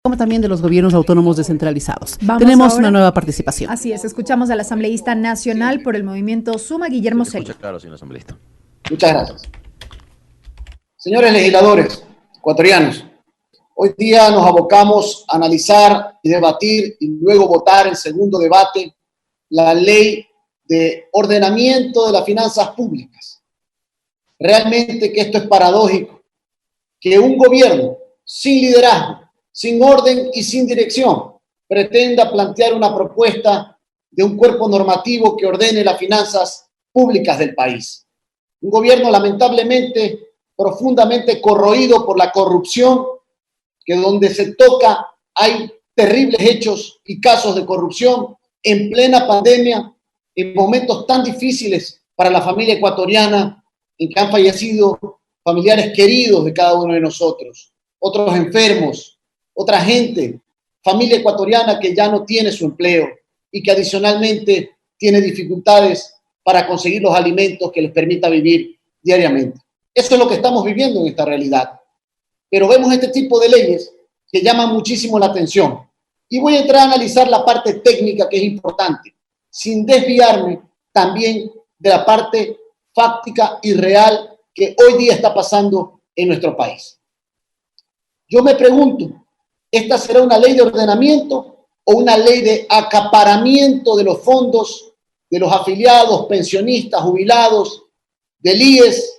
como también de los gobiernos autónomos descentralizados. Vamos Tenemos ahora. una nueva participación. Así es, escuchamos al asambleísta nacional por el movimiento Suma, Guillermo Se Celi. escucha claro, señor asambleísta. Muchas gracias. Señores legisladores ecuatorianos, hoy día nos abocamos a analizar y debatir y luego votar en segundo debate la ley de ordenamiento de las finanzas públicas. Realmente que esto es paradójico, que un gobierno sin liderazgo, sin orden y sin dirección pretenda plantear una propuesta de un cuerpo normativo que ordene las finanzas públicas del país. Un gobierno lamentablemente profundamente corroído por la corrupción, que donde se toca hay terribles hechos y casos de corrupción en plena pandemia, en momentos tan difíciles para la familia ecuatoriana, en que han fallecido familiares queridos de cada uno de nosotros, otros enfermos, otra gente, familia ecuatoriana que ya no tiene su empleo y que adicionalmente tiene dificultades para conseguir los alimentos que les permita vivir diariamente. Eso es lo que estamos viviendo en esta realidad. Pero vemos este tipo de leyes que llaman muchísimo la atención. Y voy a entrar a analizar la parte técnica, que es importante, sin desviarme también de la parte fáctica y real que hoy día está pasando en nuestro país. Yo me pregunto, ¿esta será una ley de ordenamiento o una ley de acaparamiento de los fondos de los afiliados, pensionistas, jubilados, del IES,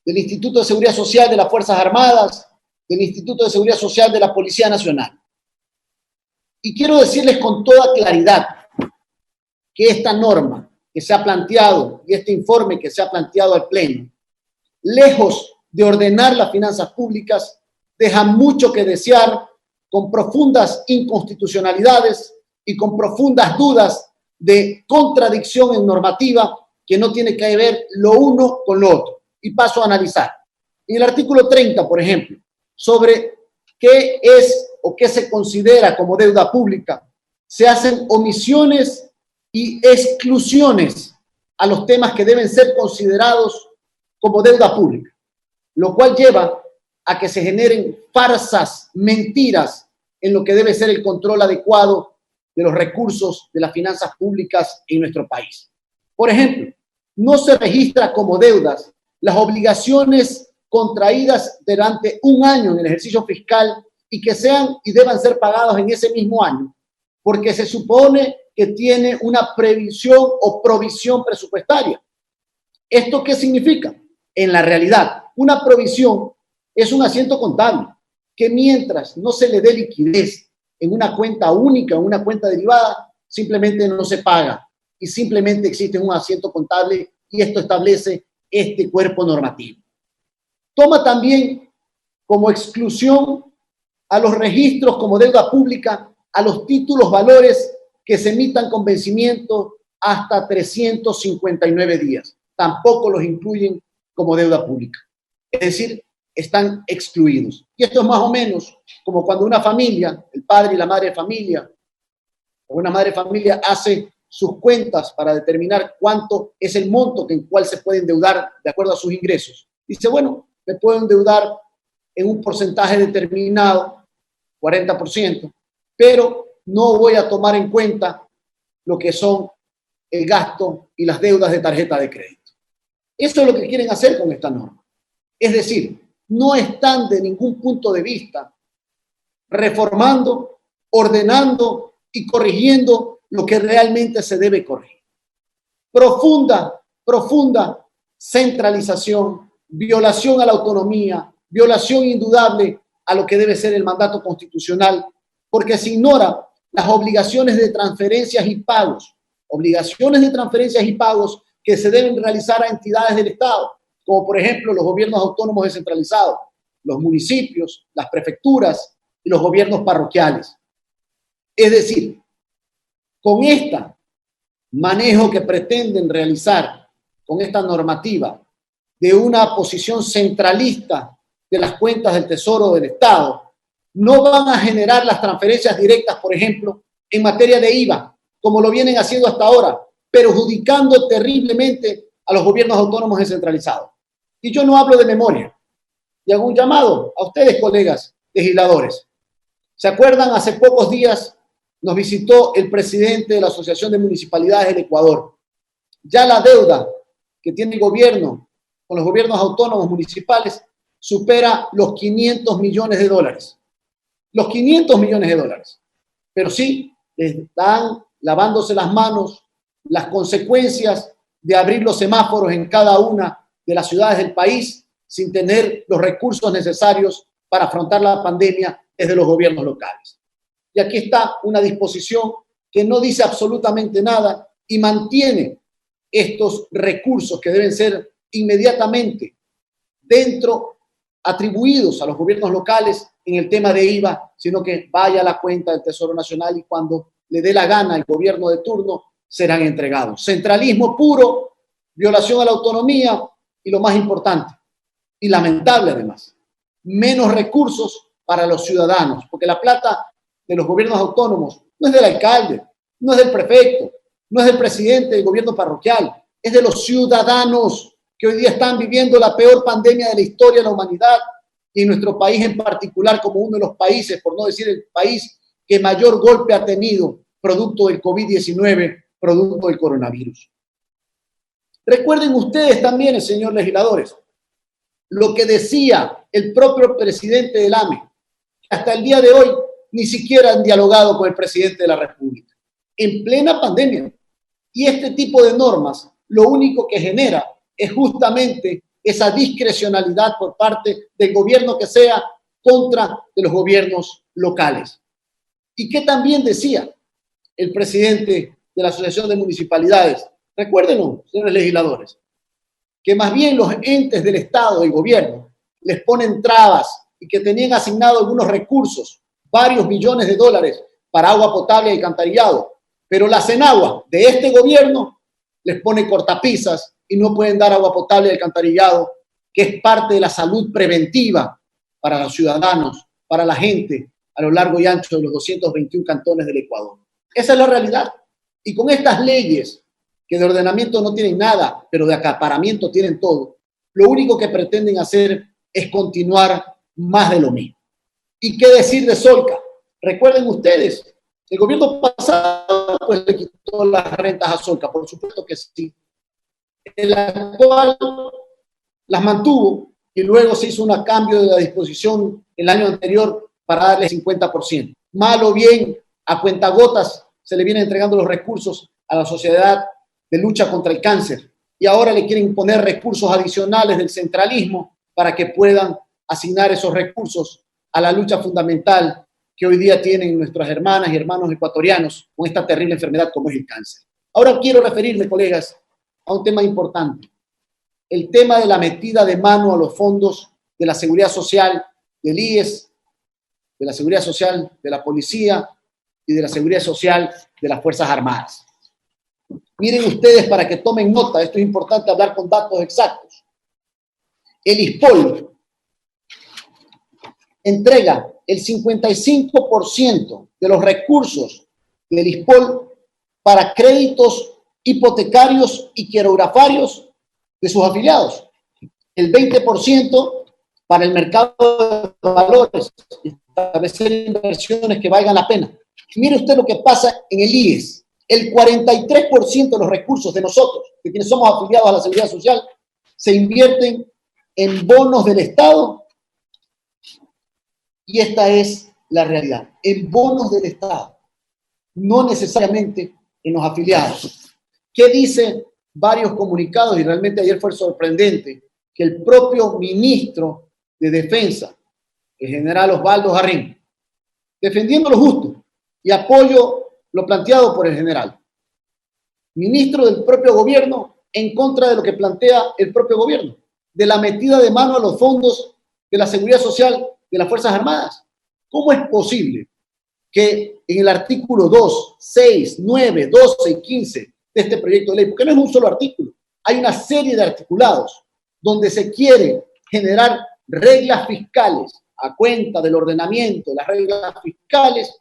del Instituto de Seguridad Social de las Fuerzas Armadas, del Instituto de Seguridad Social de la Policía Nacional? Y quiero decirles con toda claridad que esta norma que se ha planteado y este informe que se ha planteado al Pleno, lejos de ordenar las finanzas públicas, deja mucho que desear, con profundas inconstitucionalidades y con profundas dudas de contradicción en normativa que no tiene que ver lo uno con lo otro. Y paso a analizar. En el artículo 30, por ejemplo, sobre qué es o qué se considera como deuda pública, se hacen omisiones y exclusiones a los temas que deben ser considerados como deuda pública, lo cual lleva a que se generen farsas, mentiras en lo que debe ser el control adecuado de los recursos de las finanzas públicas en nuestro país. Por ejemplo, no se registra como deudas las obligaciones contraídas durante un año en el ejercicio fiscal y que sean y deban ser pagados en ese mismo año, porque se supone que tiene una previsión o provisión presupuestaria. ¿Esto qué significa? En la realidad, una provisión es un asiento contable que mientras no se le dé liquidez en una cuenta única, en una cuenta derivada, simplemente no se paga y simplemente existe un asiento contable y esto establece este cuerpo normativo. Toma también como exclusión a los registros como deuda pública, a los títulos valores que se emitan con vencimiento hasta 359 días. Tampoco los incluyen como deuda pública. Es decir, están excluidos. Y esto es más o menos como cuando una familia, el padre y la madre de familia, o una madre de familia hace sus cuentas para determinar cuánto es el monto en cual se puede endeudar de acuerdo a sus ingresos. Dice, bueno, me puedo endeudar en un porcentaje determinado, 40%, pero no voy a tomar en cuenta lo que son el gasto y las deudas de tarjeta de crédito. Eso es lo que quieren hacer con esta norma. Es decir, no están de ningún punto de vista reformando, ordenando y corrigiendo lo que realmente se debe corregir. Profunda centralización, violación a la autonomía, violación indudable a lo que debe ser el mandato constitucional, porque se ignora las obligaciones de transferencias y pagos que se deben realizar a entidades del Estado, como por ejemplo los gobiernos autónomos descentralizados, los municipios, las prefecturas y los gobiernos parroquiales. Es decir, con este manejo que pretenden realizar, con esta normativa de una posición centralista de las cuentas del Tesoro del Estado, no van a generar las transferencias directas, por ejemplo, en materia de IVA, como lo vienen haciendo hasta ahora, perjudicando terriblemente a los gobiernos autónomos descentralizados. Y yo no hablo de memoria. Y hago un llamado a ustedes, colegas legisladores. ¿Se acuerdan? Hace pocos días nos visitó el presidente de la Asociación de Municipalidades del Ecuador. Ya la deuda que tiene el gobierno con los gobiernos autónomos municipales supera los 500 millones de dólares. Los 500 millones de dólares. Pero sí, están lavándose las manos las consecuencias de abrir los semáforos en cada una de las ciudades del país sin tener los recursos necesarios para afrontar la pandemia desde los gobiernos locales. Y aquí está una disposición que no dice absolutamente nada y mantiene estos recursos que deben ser inmediatamente atribuidos a los gobiernos locales en el tema de IVA, sino que vaya a la cuenta del Tesoro Nacional y cuando le dé la gana al gobierno de turno serán entregados. Centralismo puro, violación a la autonomía y lo más importante y lamentable además, menos recursos para los ciudadanos, porque la plata de los gobiernos autónomos no es del alcalde, no es del prefecto, no es del presidente del gobierno parroquial, es de los ciudadanos que hoy día están viviendo la peor pandemia de la historia de la humanidad y nuestro país en particular como uno de los países, por no decir el país que mayor golpe ha tenido producto del COVID-19, producto del coronavirus. Recuerden ustedes también, señores legisladores, lo que decía el propio presidente del AME, que hasta el día de hoy ni siquiera han dialogado con el presidente de la República, en plena pandemia. Y este tipo de normas lo único que genera es justamente esa discrecionalidad por parte del gobierno que sea contra de los gobiernos locales. Y que también decía el presidente de la Asociación de Municipalidades, recuérdenlo, señores legisladores, que más bien los entes del Estado y gobierno les ponen trabas y que tenían asignado algunos recursos, varios millones de dólares para agua potable y alcantarillado, pero la Senagua de este gobierno les pone cortapisas y no pueden dar agua potable y alcantarillado, que es parte de la salud preventiva para los ciudadanos, para la gente a lo largo y ancho de los 221 cantones del Ecuador. Esa es la realidad. Y con estas leyes que de ordenamiento no tienen nada, pero de acaparamiento tienen todo, lo único que pretenden hacer es continuar más de lo mismo. ¿Y qué decir de Solca? Recuerden ustedes, el gobierno pasado pues le quitó las rentas a Solca, por supuesto que sí. El actual las mantuvo y luego se hizo un cambio de la disposición el año anterior para darle 50%. Mal o bien, a cuentagotas se le vienen entregando los recursos a la Sociedad de Lucha contra el Cáncer y ahora le quieren poner recursos adicionales del centralismo para que puedan asignar esos recursos a la lucha fundamental que hoy día tienen nuestras hermanas y hermanos ecuatorianos con esta terrible enfermedad como es el cáncer. Ahora quiero referirme, colegas, a un tema importante. El tema de la metida de mano a los fondos de la Seguridad Social, del IES, de la Seguridad Social de la Policía y de la Seguridad Social de las Fuerzas Armadas. Miren ustedes para que tomen nota, esto es importante hablar con datos exactos. El ISPOL entrega el 55% de los recursos del ISPOL para créditos hipotecarios y quirografarios de sus afiliados. El 20% para el mercado de valores, establecer inversiones que valgan la pena. Mire usted lo que pasa en el IES. El 43% de los recursos de nosotros, de quienes somos afiliados a la Seguridad Social, se invierten en bonos del Estado. Y esta es la realidad, en bonos del Estado, no necesariamente en los afiliados. ¿Qué dicen varios comunicados? Y realmente ayer fue sorprendente que el propio ministro de Defensa, el general Osvaldo Jarrín, defendiendo lo justo y apoyo lo planteado por el general, ministro del propio gobierno en contra de lo que plantea el propio gobierno, de la metida de mano a los fondos de la Seguridad Social de las Fuerzas Armadas. ¿Cómo es posible que en el artículo 2, 6, 9, 12 y 15 de este proyecto de ley, porque no es un solo artículo, hay una serie de articulados donde se quiere generar reglas fiscales a cuenta del ordenamiento de las reglas fiscales,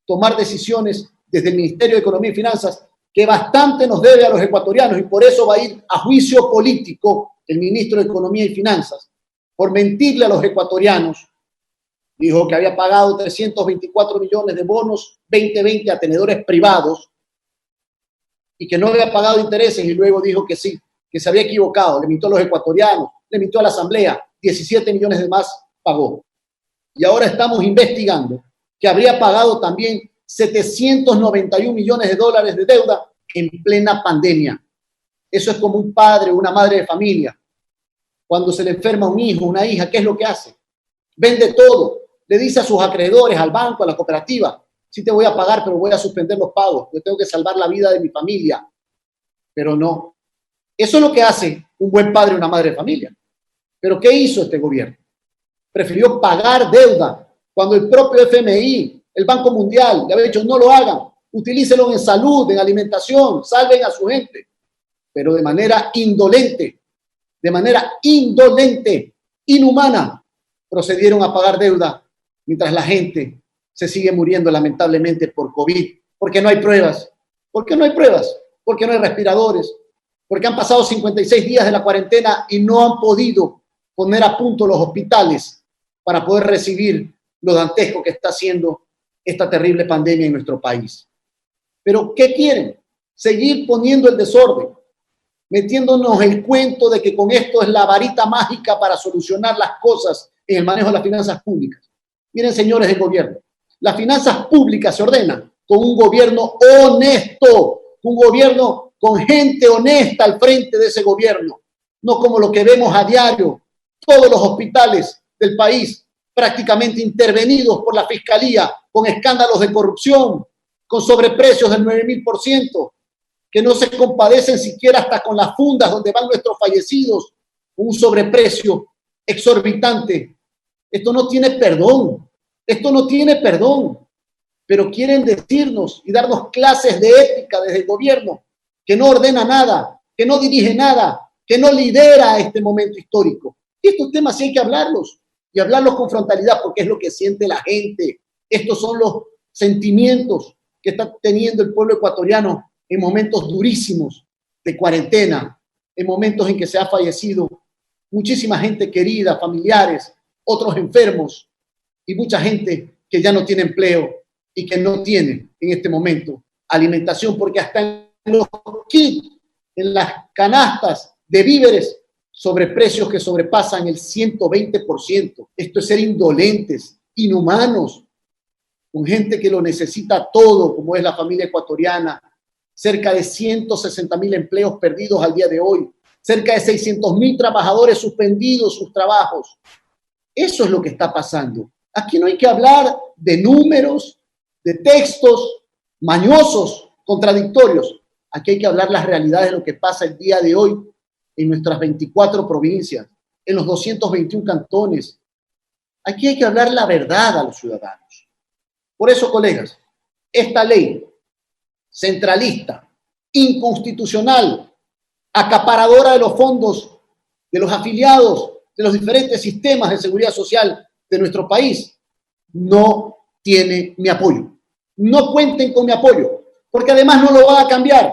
tomar decisiones desde el Ministerio de Economía y Finanzas que bastante nos debe a los ecuatorianos y por eso va a ir a juicio político el ministro de Economía y Finanzas por mentirle a los ecuatorianos Dijo que había pagado 324 millones de bonos 2020 a tenedores privados y que no había pagado intereses, y luego dijo que sí, que se había equivocado, le mintió a los ecuatorianos, le mintió a la Asamblea, 17 millones de más pagó. Y ahora estamos investigando que habría pagado también 791 millones de dólares de deuda en plena pandemia. Eso es como un padre o una madre de familia. Cuando se le enferma un hijo, una hija, ¿qué es lo que hace? Vende todo, le dice a sus acreedores, al banco, a la cooperativa: sí te voy a pagar, pero voy a suspender los pagos, yo tengo que salvar la vida de mi familia. Pero no, eso es lo que hace un buen padre o una madre de familia. Pero ¿qué hizo este gobierno? Prefirió pagar deuda cuando el propio FMI, el Banco Mundial, le había dicho: no lo hagan, utilícenlo en salud, en alimentación, salven a su gente. Pero de manera indolente, inhumana, procedieron a pagar deuda mientras la gente se sigue muriendo lamentablemente por COVID, porque no hay pruebas. ¿Por qué no hay pruebas? Porque no hay respiradores, porque han pasado 56 días de la cuarentena y no han podido poner a punto los hospitales para poder recibir lo dantesco que está haciendo esta terrible pandemia en nuestro país. Pero ¿qué quieren? Seguir poniendo el desorden, metiéndonos el cuento de que con esto es la varita mágica para solucionar las cosas en el manejo de las finanzas públicas. Miren, señores del gobierno, las finanzas públicas se ordenan con un gobierno honesto, un gobierno con gente honesta al frente de ese gobierno, no como lo que vemos a diario, todos los hospitales del país prácticamente intervenidos por la Fiscalía con escándalos de corrupción, con sobreprecios del 9.000%, que no se compadecen siquiera hasta con las fundas donde van nuestros fallecidos, un sobreprecio exorbitante. Esto no tiene perdón, pero quieren decirnos y darnos clases de ética desde el gobierno, que no ordena nada, que no dirige nada, que no lidera este momento histórico. Y estos temas sí hay que hablarlos, y hablarlos con frontalidad, porque es lo que siente la gente. Estos son los sentimientos que está teniendo el pueblo ecuatoriano en momentos durísimos de cuarentena, en momentos en que se ha fallecido muchísima gente querida, familiares, otros enfermos y mucha gente que ya no tiene empleo y que no tiene en este momento alimentación, porque hasta en los kits, en las canastas de víveres, sobreprecios que sobrepasan el 120%. Esto es ser indolentes, inhumanos, con gente que lo necesita todo, como es la familia ecuatoriana. Cerca de 160.000 empleos perdidos al día de hoy, cerca de 600.000 trabajadores suspendidos sus trabajos. Eso es lo que está pasando. Aquí no hay que hablar de números, de textos mañosos, contradictorios. Aquí hay que hablar las realidades de lo que pasa el día de hoy en nuestras 24 provincias, en los 221 cantones. Aquí hay que hablar la verdad a los ciudadanos. Por eso, colegas, esta ley centralista, inconstitucional, acaparadora de los fondos de los afiliados de los diferentes sistemas de seguridad social de nuestro país, no tiene mi apoyo. No cuenten con mi apoyo, porque además no lo van a cambiar.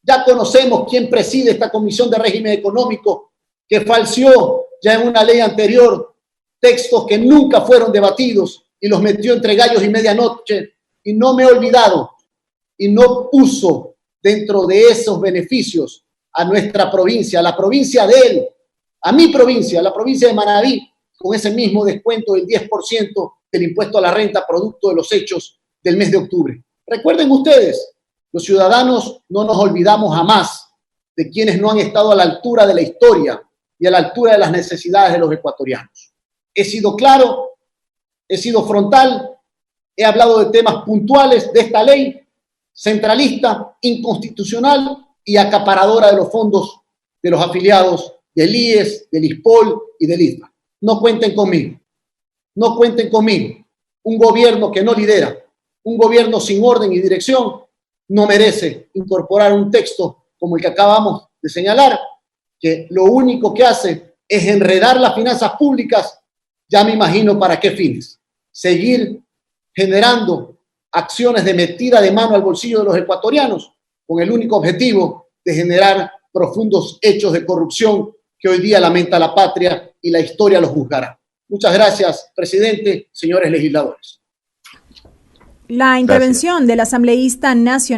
Ya conocemos quién preside esta Comisión de Régimen Económico, que falseó ya en una ley anterior textos que nunca fueron debatidos y los metió entre gallos y medianoche, y no me he olvidado y no puso dentro de esos beneficios a nuestra provincia, a la provincia de él, a mi provincia, la provincia de Manabí, con ese mismo descuento del 10% del impuesto a la renta producto de los hechos del mes de octubre. Recuerden ustedes, los ciudadanos no nos olvidamos jamás de quienes no han estado a la altura de la historia y a la altura de las necesidades de los ecuatorianos. He sido claro, he sido frontal, he hablado de temas puntuales de esta ley centralista, inconstitucional y acaparadora de los fondos de los afiliados del IES, del ISPOL y del ISMA. No cuenten conmigo. No cuenten conmigo. Un gobierno que no lidera, un gobierno sin orden y dirección, no merece incorporar un texto como el que acabamos de señalar, que lo único que hace es enredar las finanzas públicas. Ya me imagino para qué fines. Seguir generando acciones de metida de mano al bolsillo de los ecuatorianos con el único objetivo de generar profundos hechos de corrupción que hoy día lamenta la patria y la historia los juzgará. Muchas gracias, presidente, señores legisladores. La intervención del asambleísta nacional